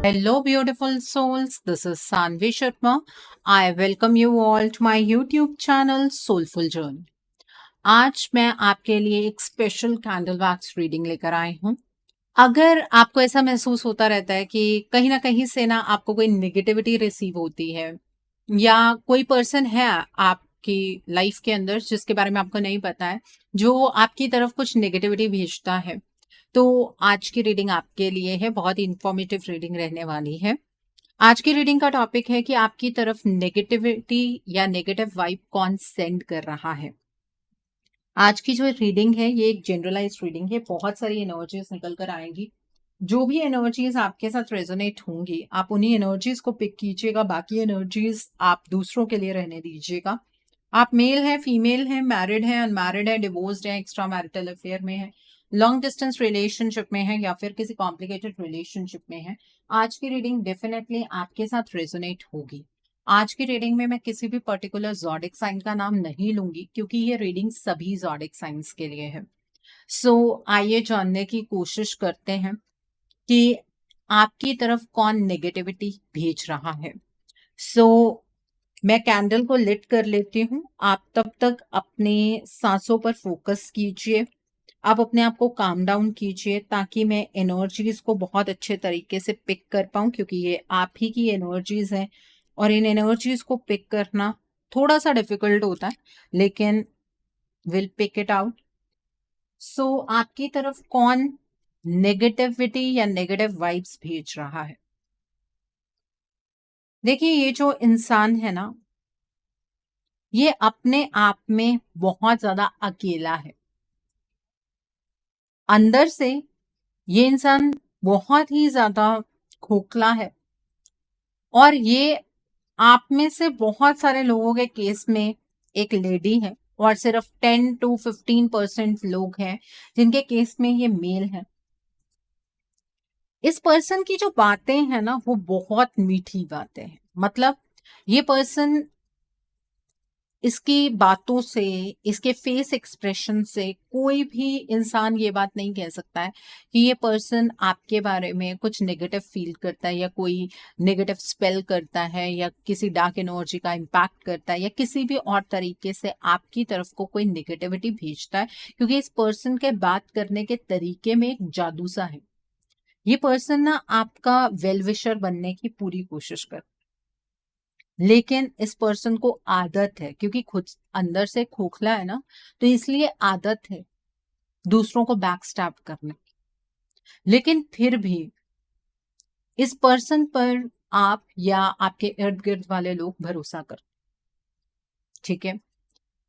Hello, beautiful souls. This is Sanvi Sharma. I welcome you all to my YouTube channel Soulful Journey. आज मैं आपके लिए एक special candle wax reading लेकर आई हूँ। अगर आपको ऐसा महसूस होता रहता है कि कहीं ना कहीं से ना आपको कोई नेगेटिविटी रिसीव होती है या कोई पर्सन है आपकी लाइफ के अंदर जिसके बारे में आपको नहीं पता है, जो आपकी तरफ कुछ नेगेटिविटी भेजता है, तो आज की रीडिंग आपके लिए है। बहुत ही इंफॉर्मेटिव रीडिंग रहने वाली है। आज की रीडिंग का टॉपिक है कि आपकी तरफ नेगेटिविटी या नेगेटिव वाइब कौन सेंड कर रहा है। आज की जो रीडिंग है ये एक जनरलाइज्ड रीडिंग है। बहुत सारी एनर्जीज निकल कर आएंगी। जो भी एनर्जीज आपके साथ रेजोनेट होंगी आप उन्हीं एनर्जीज को पिक कीजिएगा, बाकी एनर्जीज आप दूसरों के लिए रहने दीजिएगा। आप मेल है, फीमेल है, मैरिड है, अनमैरिड है, डिवोर्स्ड है, एक्स्ट्रा मैरिटल अफेयर में है, लॉन्ग डिस्टेंस रिलेशनशिप में है या फिर किसी कॉम्प्लिकेटेड रिलेशनशिप में है, आज की रीडिंग डेफिनेटली आपके साथ रेजोनेट होगी। आज की रीडिंग में मैं किसी भी पर्टिकुलर ज़ोडिक साइन का नाम नहीं लूंगी क्योंकि ये रीडिंग सभी ज़ोडिक साइंस के लिए है। आइए जानने की कोशिश करते हैं कि आपकी तरफ कौन नेगेटिविटी भेज रहा है। मैं कैंडल को लिट कर लेती हूँ। आप तब तक अपने सांसों पर फोकस कीजिए। आप अपने आप को काम डाउन कीजिए ताकि मैं एनर्जीज को बहुत अच्छे तरीके से पिक कर पाऊं, क्योंकि ये आप ही की एनर्जीज हैं और इन एनर्जीज को पिक करना थोड़ा सा डिफिकल्ट होता है, लेकिन विल पिक इट आउट। आपकी तरफ कौन नेगेटिविटी या नेगेटिव वाइब्स भेज रहा है। देखिए, ये जो इंसान है ना, ये अपने आप में बहुत ज्यादा अकेला है। अंदर से ये इंसान बहुत ही ज्यादा खोखला है और ये आप में से बहुत सारे लोगों के केस में एक लेडी है और सिर्फ 10 to 15% लोग हैं जिनके केस में ये मेल है। इस पर्सन की जो बातें हैं ना वो बहुत मीठी बातें हैं। मतलब ये पर्सन, इसकी बातों से, इसके फेस एक्सप्रेशन से कोई भी इंसान ये बात नहीं कह सकता है कि ये पर्सन आपके बारे में कुछ नेगेटिव फील करता है या कोई नेगेटिव स्पेल करता है या किसी डार्क एनर्जी का इम्पैक्ट करता है या किसी भी और तरीके से आपकी तरफ को कोई नेगेटिविटी भेजता है, क्योंकि इस पर्सन के बात करने के तरीके में एक जादू सा है। ये पर्सन ना आपका वेल विशर बनने की पूरी कोशिश करता है, लेकिन इस पर्सन को आदत है, क्योंकि खुद अंदर से खोखला है ना, तो इसलिए आदत है दूसरों को बैक स्टैब करने की। लेकिन फिर भी इस पर्सन पर आप या आपके इर्द गिर्द वाले लोग भरोसा कर, ठीक है।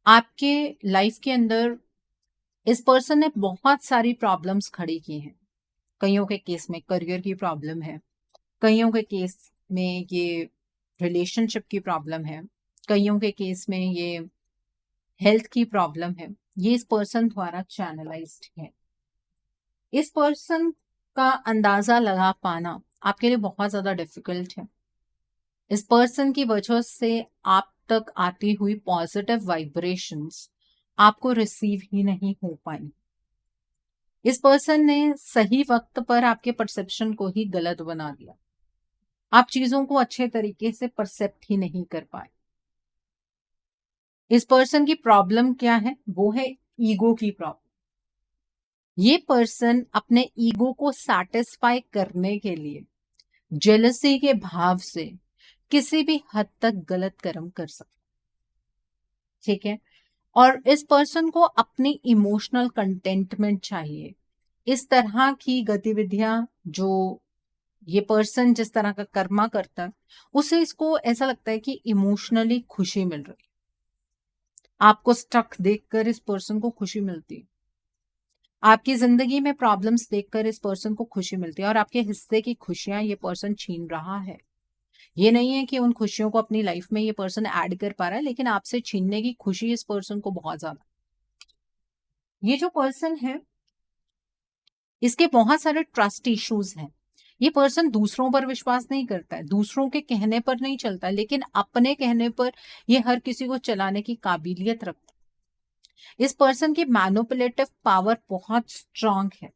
आपके लाइफ के अंदर इस पर्सन ने बहुत सारी प्रॉब्लम्स खड़ी की हैं। कईयों के केस में करियर की प्रॉब्लम है, कईयों के केस में ये रिलेशनशिप की प्रॉब्लम है, कईयों के केस में ये हेल्थ की प्रॉब्लम है। ये इस पर्सन द्वारा चैनलाइज्ड है। इस पर्सन का अंदाजा लगा पाना आपके लिए बहुत ज्यादा डिफिकल्ट है। इस पर्सन की वजह से आप तक आती हुई पॉजिटिव वाइब्रेशंस आपको रिसीव ही नहीं हो पाई। इस पर्सन ने सही वक्त पर आपके परसेप्शन को ही गलत बना दिया। आप चीजों को अच्छे तरीके से परसेप्ट ही नहीं कर पाए। इस पर्सन की प्रॉब्लम क्या है? वो है ईगो की प्रॉब्लम। ये पर्सन अपने ईगो को सैटिस्फाई करने के लिए जेलसी के भाव से किसी भी हद तक गलत कर्म कर सकता, ठीक है। और इस पर्सन को अपनी इमोशनल कंटेंटमेंट चाहिए। इस तरह की गतिविधियां जो ये पर्सन जिस तरह का कर्मा करता है, उसे इसको ऐसा लगता है कि इमोशनली खुशी मिल रही। आपको स्टक देखकर इस पर्सन को खुशी मिलती है। आपकी जिंदगी में प्रॉब्लम्स देखकर इस पर्सन को खुशी मिलती है और आपके हिस्से की खुशियां ये पर्सन छीन रहा है। ये नहीं है कि उन खुशियों को अपनी लाइफ में ये पर्सन ऐड कर पा रहा है, लेकिन आपसे छीनने की खुशी इस पर्सन को बहुत ज्यादा। ये जो पर्सन है इसके बहुत सारे ट्रस्ट इश्यूज हैं। ये पर्सन दूसरों पर विश्वास नहीं करता है, दूसरों के कहने पर नहीं चलता है, लेकिन अपने कहने पर ये हर किसी को चलाने की काबिलियत रखता है। इस पर्सन की मैनिपुलेटिव पावर बहुत स्ट्रांग है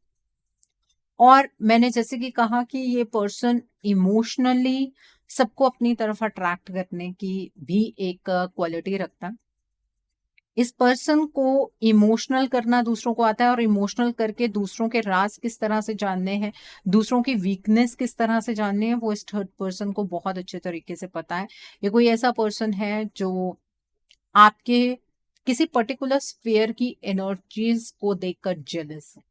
और मैंने जैसे कि कहा कि ये पर्सन इमोशनली सबको अपनी तरफ अट्रैक्ट करने की भी एक क्वालिटी रखता है। इस पर्सन को इमोशनल करना दूसरों को आता है, और इमोशनल करके दूसरों के राज किस तरह से जानने हैं, दूसरों की वीकनेस किस तरह से जानने हैं, वो इस थर्ड पर्सन को बहुत अच्छे तरीके से पता है। ये कोई ऐसा पर्सन है जो आपके किसी पर्टिकुलर स्फीयर की एनर्जीज को देखकर जेलस है।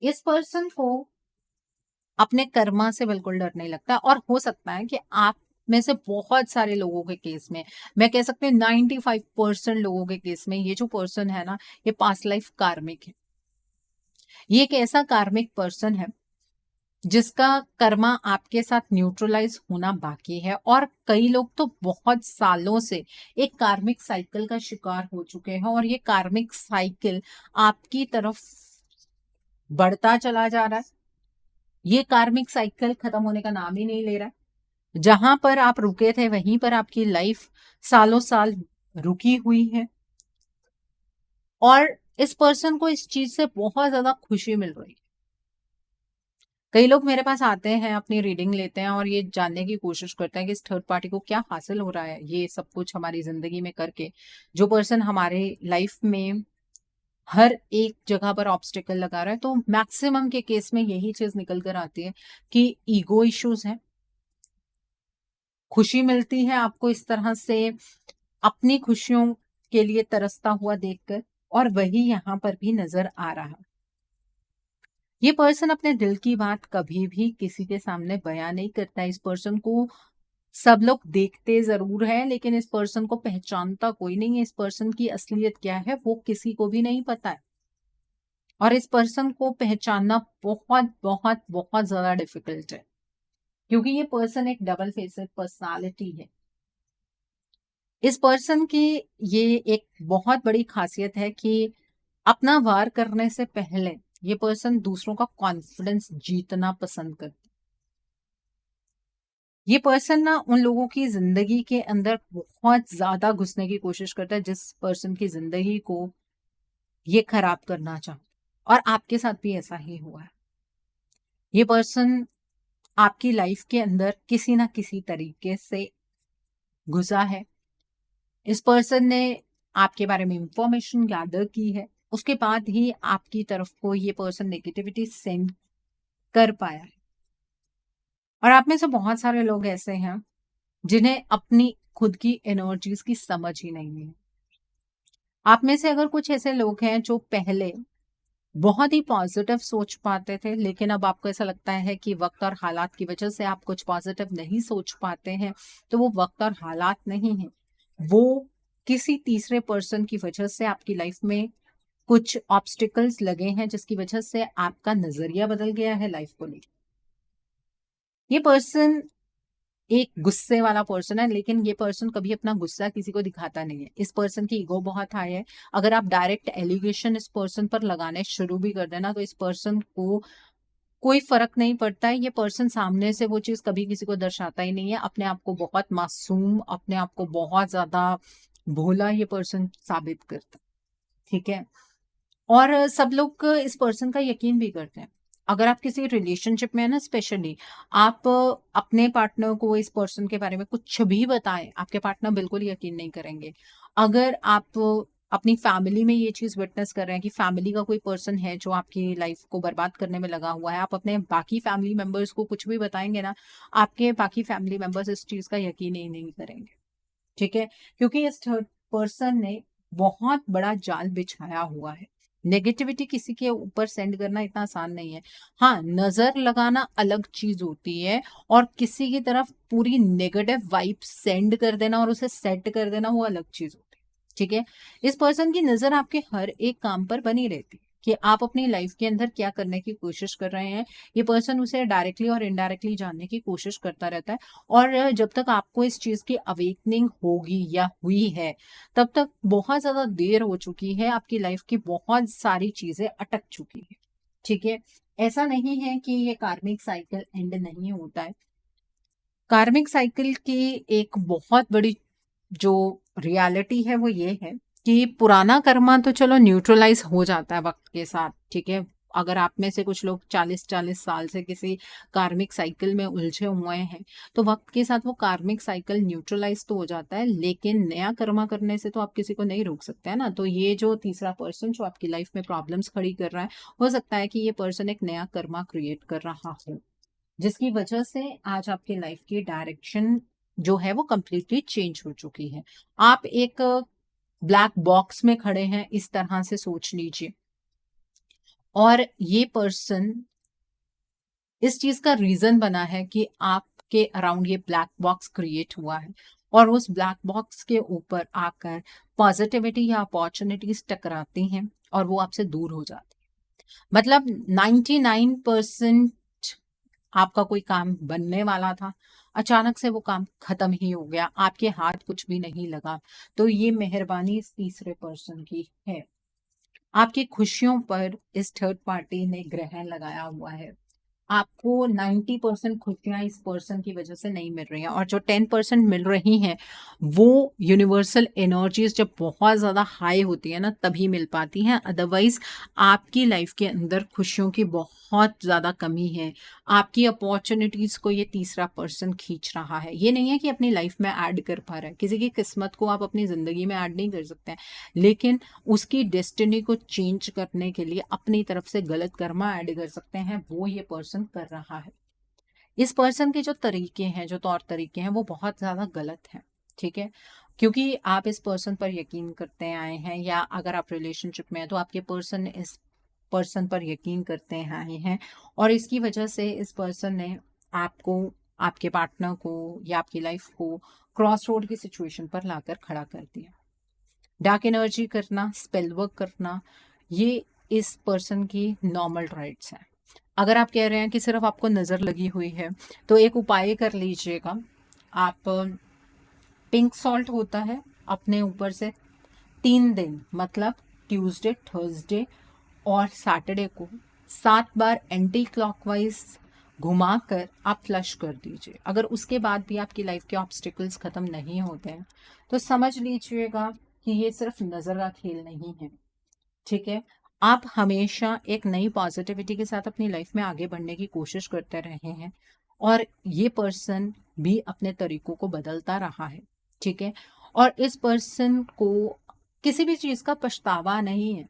इस पर्सन को अपने कर्मा से बिल्कुल डर नहीं लगता, और हो सकता है कि आप में से बहुत सारे लोगों के केस में, मैं कह सकते हैं 95% लोगों के केस में, ये जो पर्सन है ना, ये पास्ट लाइफ कार्मिक है। ये एक ऐसा कार्मिक पर्सन है जिसका कर्मा आपके साथ न्यूट्रलाइज होना बाकी है, और कई लोग तो बहुत सालों से एक कार्मिक साइकिल का शिकार हो चुके हैं, और ये कार्मिक साइकिल आपकी तरफ बढ़ता चला जा रहा है। ये कार्मिक साइकिल खत्म होने का नाम ही नहीं ले रहा है। जहां पर आप रुके थे वहीं पर आपकी लाइफ सालों साल रुकी हुई है, और इस पर्सन को इस चीज से बहुत ज्यादा खुशी मिल रही है। कई लोग मेरे पास आते हैं, अपनी रीडिंग लेते हैं, और ये जानने की कोशिश करते हैं कि इस थर्ड पार्टी को क्या हासिल हो रहा है ये सब कुछ हमारी जिंदगी में करके। जो पर्सन हमारे लाइफ में हर एक जगह पर ऑब्स्टिकल लगा रहा है, तो मैक्सिमम के केस में यही चीज निकल कर आती है कि ईगो इश्यूज हैं। खुशी मिलती है आपको इस तरह से अपनी खुशियों के लिए तरसता हुआ देखकर, और वही यहाँ पर भी नजर आ रहा है। ये पर्सन अपने दिल की बात कभी भी किसी के सामने बयां नहीं करता। इस पर्सन को सब लोग देखते जरूर हैं, लेकिन इस पर्सन को पहचानता कोई नहीं है। इस पर्सन की असलियत क्या है वो किसी को भी नहीं पता है, और इस पर्सन को पहचानना बहुत बहुत बहुत ज्यादा डिफिकल्ट है, क्योंकि ये पर्सन एक डबल फेसेड पर्सनालिटी है। इस पर्सन की ये एक बहुत बड़ी खासियत है कि अपना वार करने से पहले ये पर्सन दूसरों का कॉन्फिडेंस जीतना पसंद करता है। ये पर्सन ना उन लोगों की जिंदगी के अंदर बहुत ज्यादा घुसने की कोशिश करता है जिस पर्सन की जिंदगी को ये खराब करना चाहता है, और आपके साथ भी ऐसा ही हुआ है। ये पर्सन आपकी लाइफ के अंदर किसी ना किसी तरीके से घुसा है। इस पर्सन ने आपके बारे में इंफॉर्मेशन गैदर की है, उसके बाद ही आपकी तरफ को ये पर्सन नेगेटिविटी सेंड कर पाया है। और आप में से बहुत सारे लोग ऐसे हैं जिन्हें अपनी खुद की एनर्जीज की समझ ही नहीं है। आप में से अगर कुछ ऐसे लोग हैं जो पहले बहुत ही पॉजिटिव सोच पाते थे, लेकिन अब आपको ऐसा लगता है कि वक्त और हालात की वजह से आप कुछ पॉजिटिव नहीं सोच पाते हैं, तो वो वक्त और हालात नहीं है, वो किसी तीसरे पर्सन की वजह से आपकी लाइफ में कुछ ऑब्स्टिकल्स लगे हैं, जिसकी वजह से आपका नजरिया बदल गया है लाइफ को लेकर। ये पर्सन एक गुस्से वाला पर्सन है, लेकिन ये पर्सन कभी अपना गुस्सा किसी को दिखाता नहीं है। इस पर्सन की ईगो बहुत हाई है। अगर आप डायरेक्ट एलिगेशन इस पर्सन पर लगाने शुरू भी कर देना, तो इस पर्सन को कोई फर्क नहीं पड़ता है। ये पर्सन सामने से वो चीज कभी किसी को दर्शाता ही नहीं है। अपने आप को बहुत मासूम, अपने आप को बहुत ज्यादा भोला ये पर्सन साबित करता है। ठीक है, और सब लोग इस पर्सन का यकीन भी करते हैं। अगर आप किसी रिलेशनशिप में है ना, स्पेशली आप अपने पार्टनर को इस पर्सन के बारे में कुछ भी बताएं, आपके पार्टनर बिल्कुल यकीन नहीं करेंगे। अगर आप अपनी फैमिली में ये चीज विटनेस कर रहे हैं कि फैमिली का कोई पर्सन है जो आपकी लाइफ को बर्बाद करने में लगा हुआ है, आप अपने बाकी फैमिली मेंबर्स को कुछ भी बताएंगे ना, आपके बाकी फैमिली मेंबर्स इस चीज का यकीन ही नहीं करेंगे। ठीक है, क्योंकि इस थर्ड पर्सन ने बहुत बड़ा जाल बिछाया हुआ है। नेगेटिविटी किसी के ऊपर सेंड करना इतना आसान नहीं है। हाँ, नजर लगाना अलग चीज होती है, और किसी की तरफ पूरी नेगेटिव वाइब सेंड कर देना और उसे सेट कर देना वो अलग चीज होती है। ठीक है, इस पर्सन की नजर आपके हर एक काम पर बनी रहती है कि आप अपनी लाइफ के अंदर क्या करने की कोशिश कर रहे हैं। ये पर्सन उसे डायरेक्टली और इनडायरेक्टली जानने की कोशिश करता रहता है, और जब तक आपको इस चीज की अवेकनिंग होगी या हुई है, तब तक बहुत ज्यादा देर हो चुकी है। आपकी लाइफ की बहुत सारी चीजें अटक चुकी है। ठीक है, ऐसा नहीं है कि ये कार्मिक साइकिल एंड नहीं होता है। कार्मिक साइकिल की एक बहुत बड़ी जो रियलिटी है वो ये है कि पुराना कर्मा तो चलो न्यूट्रलाइज हो जाता है वक्त के साथ। ठीक है, अगर आप में से कुछ लोग 40-40 साल से किसी कार्मिक साइकिल में उलझे हुए हैं, तो वक्त के साथ वो कार्मिक साइकिल न्यूट्रलाइज तो हो जाता है, लेकिन नया कर्मा करने से तो आप किसी को नहीं रोक सकते हैं ना। तो ये जो तीसरा पर्सन जो आपकी लाइफ में प्रॉब्लम्स खड़ी कर रहा है, हो सकता है कि ये पर्सन एक नया कर्मा क्रिएट कर रहा हो, जिसकी वजह से आज आपकी लाइफ की डायरेक्शन जो है वो कंप्लीटली चेंज हो चुकी है। आप एक ब्लैक बॉक्स में खड़े हैं, इस तरह से सोच लीजिए। और ये पर्सन इस चीज का रीजन बना है कि आपके अराउंड ये ब्लैक बॉक्स क्रिएट हुआ है, और उस ब्लैक बॉक्स के ऊपर आकर पॉजिटिविटी या अपॉर्चुनिटीज टकराती हैं और वो आपसे दूर हो जाती है। मतलब 99% आपका कोई काम बनने वाला था, अचानक से वो काम खत्म ही हो गया, आपके हाथ कुछ भी नहीं लगा। तो ये मेहरबानी इस तीसरे पर्सन की है। आपकी खुशियों पर इस थर्ड पार्टी ने ग्रहण लगाया हुआ है। आपको 90% खुशियां इस पर्सन की वजह से नहीं मिल रही हैं, और जो 10% मिल रही हैं वो यूनिवर्सल एनर्जीज जब बहुत ज़्यादा हाई होती है ना, तभी मिल पाती हैं। अदरवाइज आपकी लाइफ के अंदर खुशियों की बहुत ज़्यादा कमी है। आपकी अपॉर्चुनिटीज़ को ये तीसरा पर्सन खींच रहा है। ये नहीं है कि अपनी लाइफ में ऐड कर पा रहा है, किसी की किस्मत को आप अपनी ज़िंदगी में ऐड नहीं कर सकते हैं, लेकिन उसकी डेस्टिनी को चेंज करने के लिए अपनी तरफ से गलत कर्मा ऐड कर सकते हैं, वो ये पर्सन कर रहा है। इस पर्सन के जो तरीके हैं, जो तौर तरीके हैं, वो बहुत ज़्यादा गलत हैं, ठीक है। क्योंकि आप इस पर्सन पर यकीन करते आए हैं, या अगर आप रिलेशनशिप में हैं तो आपके पर्सन इस पर्सन पर यकीन करते आए हैं, और इसकी वजह से इस पर्सन ने आपको, आपके पार्टनर को या आपकी लाइफ को क्रॉस रोड की सिचुएशन पर लाकर खड़ा कर दिया। डार्क एनर्जी करना, स्पेल वर्क करना, ये इस पर्सन की नॉर्मल राइट्स हैं। अगर आप कह रहे हैं कि सिर्फ आपको नज़र लगी हुई है, तो एक उपाय कर लीजिएगा। आप पिंक सॉल्ट होता है, अपने ऊपर से 3 दिन, मतलब ट्यूसडे, थर्सडे और सैटरडे को 7 बार एंटी क्लॉकवाइज घुमाकर आप फ्लश कर दीजिए। अगर उसके बाद भी आपकी लाइफ के ऑब्स्टिकल्स खत्म नहीं होते हैं, तो समझ लीजिएगा कि ये सिर्फ नज़र का खेल नहीं है, ठीक है। आप हमेशा एक नई पॉजिटिविटी के साथ अपनी लाइफ में आगे बढ़ने की कोशिश करते रहे हैं, और ये पर्सन भी अपने तरीकों को बदलता रहा है, ठीक है। और इस पर्सन को किसी भी चीज़ का पछतावा नहीं है,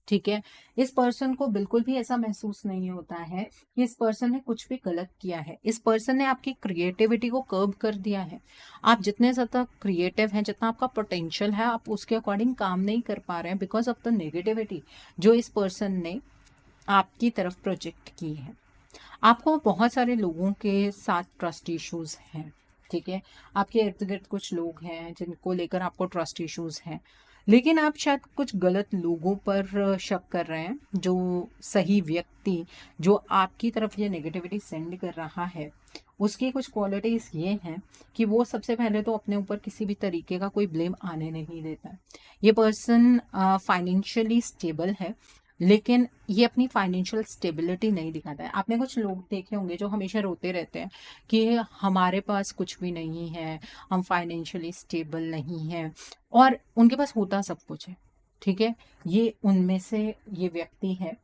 ठीक है। इस पर्सन को बिल्कुल भी ऐसा महसूस नहीं होता है कि इस पर्सन ने कुछ भी गलत किया है। इस पर्सन ने आपकी क्रिएटिविटी को कर्ब कर दिया है। आप जितने ज़्यादा क्रिएटिव हैं, जितना आपका पोटेंशियल है, आप उसके अकॉर्डिंग काम नहीं कर पा रहे हैं, बिकॉज ऑफ द नेगेटिविटी जो इस पर्सन ने आपकी तरफ प्रोजेक्ट की है। आपको बहुत सारे लोगों के साथ ट्रस्ट इश्यूज हैं, ठीक है। आपके इर्द गिर्द कुछ लोग हैं जिनको लेकर आपको ट्रस्ट इश्यूज हैं, लेकिन आप शायद कुछ गलत लोगों पर शक कर रहे हैं। जो सही व्यक्ति जो आपकी तरफ ये नेगेटिविटी सेंड कर रहा है, उसकी कुछ क्वालिटीज़ ये हैं कि वो सबसे पहले तो अपने ऊपर किसी भी तरीके का कोई ब्लेम आने नहीं देता है। ये पर्सन फाइनेंशियली स्टेबल है, लेकिन ये अपनी फाइनेंशियल स्टेबिलिटी नहीं दिखाता है। आपने कुछ लोग देखे होंगे जो हमेशा रोते रहते हैं कि हमारे पास कुछ भी नहीं है, हम फाइनेंशियली स्टेबल नहीं हैं, और उनके पास होता सब कुछ है, ठीक है। ये उनमें से ये व्यक्ति है,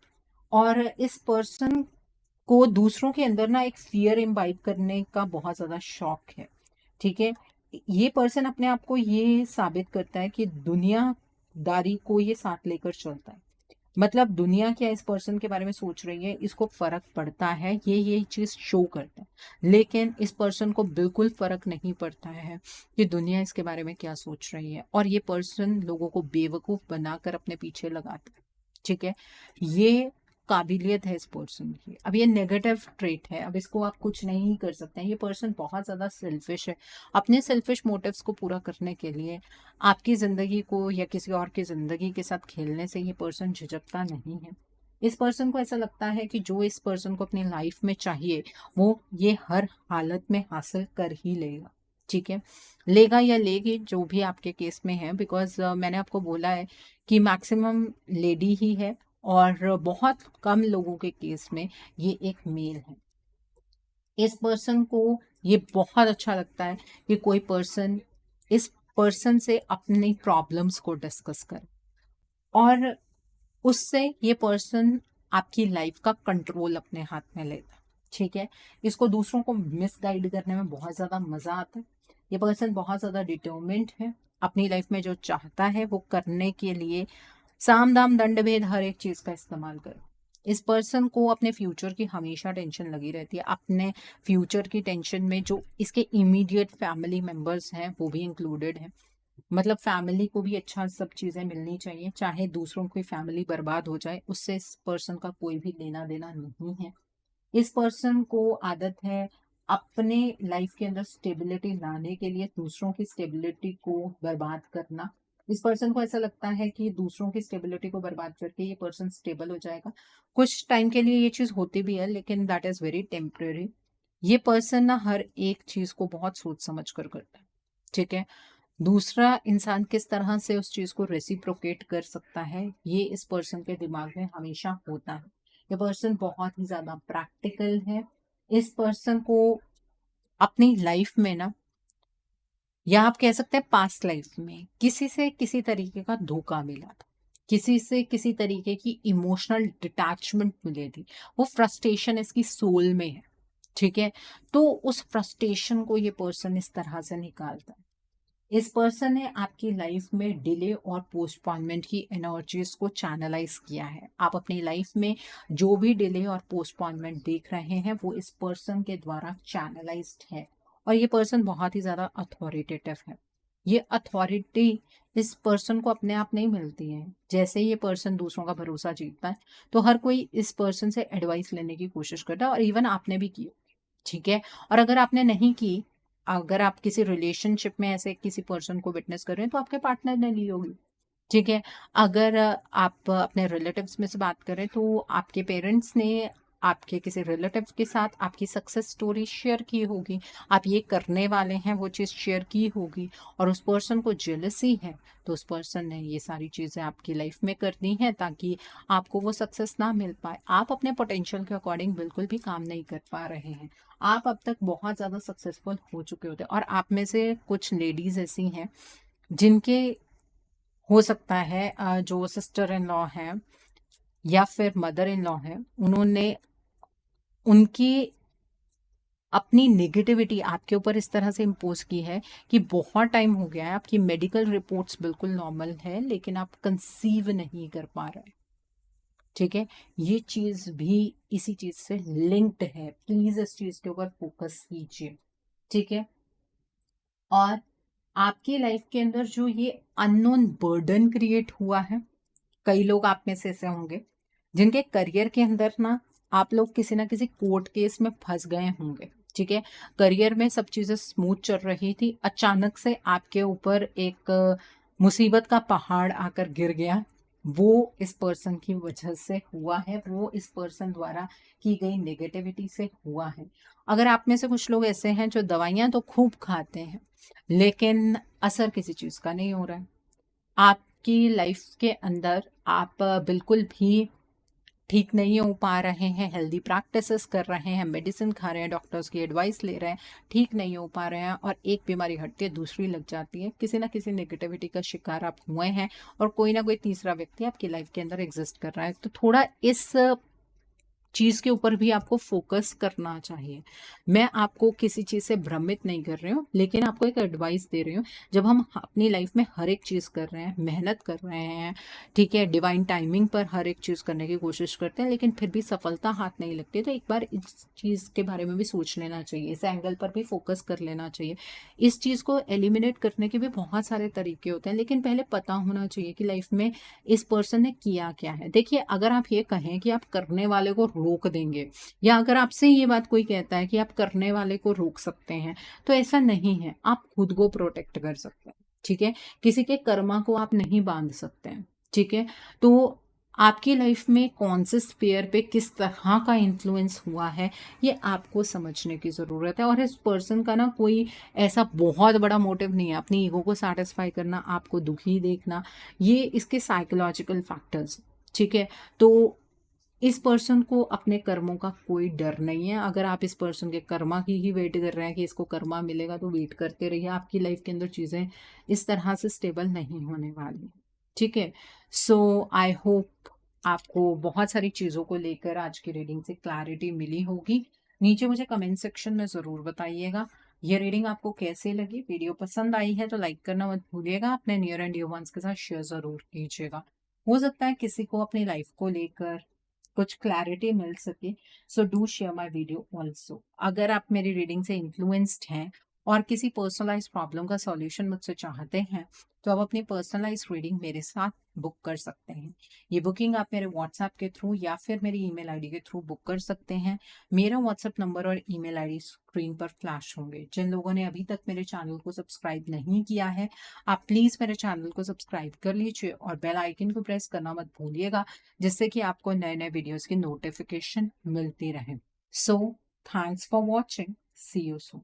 और इस पर्सन को दूसरों के अंदर ना एक फियर इम्बाइब करने का बहुत ज़्यादा शौक है, ठीक है। ये पर्सन अपने आप को ये साबित करता है कि दुनियादारी को ये साथ लेकर चलता है। मतलब दुनिया क्या इस पर्सन के बारे में सोच रही है, इसको फर्क पड़ता है, ये चीज शो करता है। लेकिन इस पर्सन को बिल्कुल फर्क नहीं पड़ता है कि दुनिया इसके बारे में क्या सोच रही है, और ये पर्सन लोगों को बेवकूफ बनाकर अपने पीछे लगाता है, ठीक है। ये काबिलियत है इस पर्सन की। अब ये नेगेटिव ट्रेट है, अब इसको आप कुछ नहीं कर सकते हैं। ये पर्सन बहुत ज़्यादा सेल्फिश है। अपने सेल्फिश मोटिव्स को पूरा करने के लिए आपकी ज़िंदगी को या किसी और की ज़िंदगी के साथ खेलने से ये पर्सन झिझकता नहीं है। इस पर्सन को ऐसा लगता है कि जो इस पर्सन को अपनी लाइफ में चाहिए वो ये हर हालत में हासिल कर ही लेगा, ठीक है। लेगा या लेगी, जो भी आपके केस में है, बिकॉज मैंने आपको बोला है कि मैक्सिमम लेडी ही है, और बहुत कम लोगों के केस में ये एक मेल है। इस पर्सन को ये बहुत अच्छा लगता है कि कोई पर्सन इस पर्सन से अपनी प्रॉब्लम्स को डिस्कस करे, और उससे ये पर्सन आपकी लाइफ का कंट्रोल अपने हाथ में लेता है। ठीक है, इसको दूसरों को मिसगाइड करने में बहुत ज़्यादा मज़ा आता है। ये पर्सन बहुत ज़्यादा डिटर्मिन्ड है, अपनी लाइफ में जो चाहता है वो करने के लिए साम दाम दंड भेद हर एक चीज़ का इस्तेमाल करो। इस पर्सन को अपने फ्यूचर की हमेशा टेंशन लगी रहती है। अपने फ्यूचर की टेंशन में जो इसके इमीडिएट फैमिली मेंबर्स हैं वो भी इंक्लूडेड है। मतलब फैमिली को भी अच्छा सब चीज़ें मिलनी चाहिए, चाहे दूसरों की फैमिली बर्बाद हो जाए उससे इस पर्सन का कोई भी लेना देना नहीं है। इस पर्सन को आदत है अपने लाइफ के अंदर स्टेबिलिटी लाने के लिए दूसरों की स्टेबिलिटी को बर्बाद करना। इस पर्सन को ऐसा लगता है कि दूसरों की स्टेबिलिटी को बर्बाद करके ये पर्सन स्टेबल हो जाएगा। कुछ टाइम के लिए ये चीज़ होती भी है लेकिन दैट इज़ वेरी टेम्परेरी। ये पर्सन ना हर एक चीज़ को बहुत सोच समझ कर करता है। ठीक है, दूसरा इंसान किस तरह से उस चीज़ को रेसिप्रोकेट कर सकता है ये इस पर्सन के दिमाग में हमेशा होता है। ये पर्सन बहुत ही ज़्यादा प्रैक्टिकल है। इस पर्सन को अपनी लाइफ में ना, या आप कह सकते हैं पास्ट लाइफ में किसी से किसी तरीके का धोखा मिला था, किसी से किसी तरीके की इमोशनल डिटैचमेंट मिली थी। वो फ्रस्ट्रेशन इसकी सोल में है। ठीक है, तो उस फ्रस्ट्रेशन को ये पर्सन इस तरह से निकालता है। इस पर्सन ने आपकी लाइफ में डिले और पोस्टपोनमेंट की एनर्जीज को चैनलाइज किया है। आप अपनी लाइफ में जो भी डिले और पोस्टपोनमेंट देख रहे हैं वो इस पर्सन के द्वारा चैनलाइज्ड है। और ये पर्सन बहुत ही ज़्यादा अथॉरिटेटिव है। ये अथॉरिटी इस पर्सन को अपने आप नहीं मिलती है। जैसे ये पर्सन दूसरों का भरोसा जीतता है तो हर कोई इस पर्सन से एडवाइस लेने की कोशिश करता है, और इवन आपने भी की। ठीक है, और अगर आपने नहीं की, अगर आप किसी रिलेशनशिप में ऐसे किसी पर्सन को विटनेस कर रहे हैं तो आपके पार्टनर ने ली होगी। ठीक है, अगर आप अपने रिलेटिव्स में से बात करें तो आपके पेरेंट्स ने आपके किसी रिलेटिव के साथ आपकी सक्सेस स्टोरी शेयर की होगी, आप ये करने वाले हैं वो चीज़ शेयर की होगी, और उस पर्सन को जेलसी है तो उस पर्सन ने ये सारी चीज़ें आपकी लाइफ में करनी है ताकि आपको वो सक्सेस ना मिल पाए। आप अपने पोटेंशियल के अकॉर्डिंग बिल्कुल भी काम नहीं कर पा रहे हैं। आप अब तक बहुत ज़्यादा सक्सेसफुल हो चुके होते हैं, और आप में से कुछ लेडीज़ ऐसी हैं जिनके हो सकता है जो सिस्टर इन लॉ हैं या फिर मदर इन लॉ हैं, उन्होंने उनकी अपनी नेगेटिविटी आपके ऊपर इस तरह से इम्पोज की है कि बहुत टाइम हो गया है, आपकी मेडिकल रिपोर्ट्स बिल्कुल नॉर्मल है लेकिन आप कंसीव नहीं कर पा रहे। ठीक है, ये चीज़ भी इसी चीज़ से लिंक्ड है। प्लीज़ इस चीज़ के ऊपर फोकस कीजिए। ठीक है, और आपकी लाइफ के अंदर जो ये अननोन बर्डन क्रिएट हुआ है, कई लोग आप में से ऐसे होंगे जिनके करियर के अंदर ना आप लोग किसी ना किसी कोर्ट केस में फंस गए होंगे। ठीक है, करियर में सब चीज़ें स्मूथ चल रही थी, अचानक से आपके ऊपर एक मुसीबत का पहाड़ आकर गिर गया। वो इस पर्सन की वजह से हुआ है, वो इस पर्सन द्वारा की गई नेगेटिविटी से हुआ है। अगर आप में से कुछ लोग ऐसे हैं जो दवाइयाँ तो खूब खाते हैं लेकिन असर किसी चीज़ का नहीं हो रहा है, आपकी लाइफ के अंदर आप बिल्कुल भी ठीक नहीं हो पा रहे हैं, हेल्दी प्रैक्टिसेस कर रहे हैं, मेडिसिन खा रहे हैं, डॉक्टर्स की एडवाइस ले रहे हैं, ठीक नहीं हो पा रहे हैं, और एक बीमारी हटती है दूसरी लग जाती है। किसी ना किसी नेगेटिविटी का शिकार आप हुए हैं और कोई ना कोई तीसरा व्यक्ति आपकी लाइफ के अंदर एग्जिस्ट कर रहा है। तो थोड़ा इस चीज़ के ऊपर भी आपको फोकस करना चाहिए। मैं आपको किसी चीज़ से भ्रमित नहीं कर रही हूँ लेकिन आपको एक एडवाइस दे रही हूँ। जब हम अपनी लाइफ में हर एक चीज़ कर रहे हैं, मेहनत कर रहे हैं, ठीक है, डिवाइन टाइमिंग पर हर एक चीज़ करने की कोशिश करते हैं लेकिन फिर भी सफलता हाथ नहीं लगती, तो एक बार इस चीज़ के बारे में भी सोच लेना चाहिए, इस एंगल पर भी फोकस कर लेना चाहिए। इस चीज़ को एलिमिनेट करने के भी बहुत सारे तरीके होते हैं लेकिन पहले पता होना चाहिए कि लाइफ में इस पर्सन ने किया क्या है। देखिए, अगर आप ये कहें कि आप करने वाले को रोक देंगे, या अगर आपसे ये बात कोई कहता है कि आप करने वाले को रोक सकते हैं, तो ऐसा नहीं है। आप खुद को प्रोटेक्ट कर सकते हैं। ठीक है, किसी के कर्मा को आप नहीं बांध सकते हैं। ठीक है, तो आपकी लाइफ में कौन से स्फीयर पे किस तरह का इन्फ्लुएंस हुआ है ये आपको समझने की ज़रूरत है। और इस पर्सन का ना कोई ऐसा बहुत बड़ा मोटिव नहीं है अपनी ईगो को सेटिस्फाई करना, आपको दुखी देखना, ये इसके साइकोलॉजिकल फैक्टर्स। ठीक है, तो इस पर्सन को अपने कर्मों का कोई डर नहीं है। अगर आप इस पर्सन के कर्मा की ही वेट कर रहे हैं कि इसको कर्मा मिलेगा तो वेट करते रहिए, आपकी लाइफ के अंदर चीज़ें इस तरह से स्टेबल नहीं होने वाली। ठीक है, सो आई होप आपको बहुत सारी चीज़ों को लेकर आज की रीडिंग से क्लैरिटी मिली होगी। नीचे मुझे कमेंट सेक्शन में ज़रूर बताइएगा। ये रीडिंग आपको कैसे लगी? वीडियो पसंद आई है तो लाइक करना मत भूलिएगा। अपने नियर एंड डियर वंस के साथ शेयर ज़रूर कीजिएगा। हो सकता है किसी को अपनी लाइफ को लेकर कुछ क्लैरिटी मिल सके, so do share my video also. अगर आप मेरी रीडिंग से इन्फ्लुएंस्ड हैं और किसी पर्सनलाइज्ड प्रॉब्लम का सॉल्यूशन मुझसे चाहते हैं, तो आप अपनी पर्सनलाइज्ड रीडिंग मेरे साथ बुक कर सकते हैं। ये बुकिंग आप मेरे व्हाट्सएप के थ्रू या फिर मेरी ईमेल आईडी के थ्रू बुक कर सकते हैं। मेरा व्हाट्सएप नंबर और ईमेल आईडी स्क्रीन पर फ्लैश होंगे। जिन लोगों ने अभी तक मेरे चैनल को सब्सक्राइब नहीं किया है, आप प्लीज़ मेरे चैनल को सब्सक्राइब कर लीजिए और बेल आइकन को प्रेस करना मत भूलिएगा, जिससे कि आपको नए-नए वीडियोज़ की नोटिफ़िकेशन मिलती रहे। So thanks for watching. See you soon.